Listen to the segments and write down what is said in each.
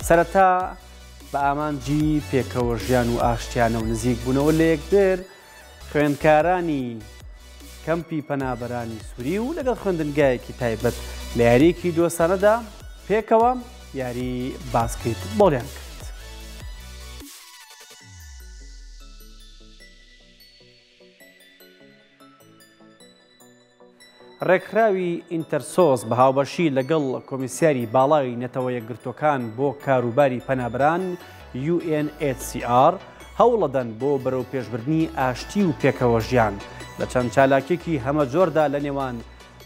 سەرەتا بە ئامانجی پێکەوە ژیان و ئاشتیانە و نزیک بوونەوە لە یەکتر خوێندکارانی کەمپی پەنابەرانی سووری و لەگەڵ خوێندنگایەکی تایبەت لە یاریەکی دۆستانەدا پێکەوە یاری باسکێتبۆڵیان کرد. ڕێکخراوی ئینتەرسۆس بە هاوبەشی لەگەڵ کۆمیسیاری باڵای نەتەوە یەکگرتوەکان بۆ کاروباری پەنابەران UNHCR هەوڵەدەن بۆ بەرەو پێشبردنی ئاشتی و پێکەوە ژیان لە چەند چالاکێکی هەمە جۆردا لە نێوان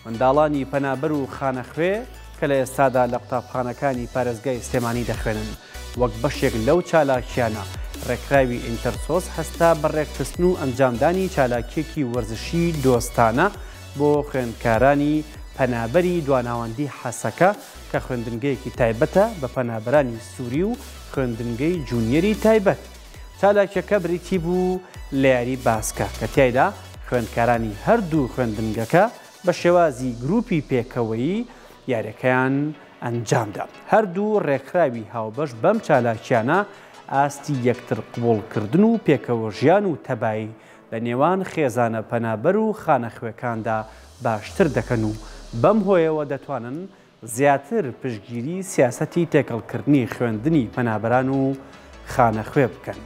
منداڵانی پەنابەر و خانەخوێ کە لە ئێستادا لە قوتابخانەکانی پارێزگای سلێمانی دەخوێنن. وەک بەشێک لەو چالاکیانە ڕێکخراوی ئینتەرسۆس هەستا بە ڕێکخستن و ئەنجامدانی چالاکیەکی وەرزشی دۆستانە بۆ خوێندکارانی پەنابەری دواناوەندی حەسەکە کە خوێندنگەیەکی تایبەتە بە پەنابەرانی سووری و خوێندنگەی جونیەری تایبەت. چالاکیەکە بریتی بوو لە یاری باسکە کە تیایدا خوێندکارانی هەردوو خوێندنگەکە بە شێوازی گروپی پێکەوەیی یاریەکەیان ئەنجامدا. هەردوو ڕێکخراوی هاوبەش بەم چالاکیانە ئاستی یەکتر قبوڵکردن و پێکەوە ژیان و تەبایی لە نێوان خێزانە پەنابەر و خانەخوێکاندا باشتر دەکەن و بەم هۆیەوە دەتوانن زیاتر پشتگیری سیاسەتی تێکەڵکردنی خوێندنی پەنابەران و خانەخوێ بکەن.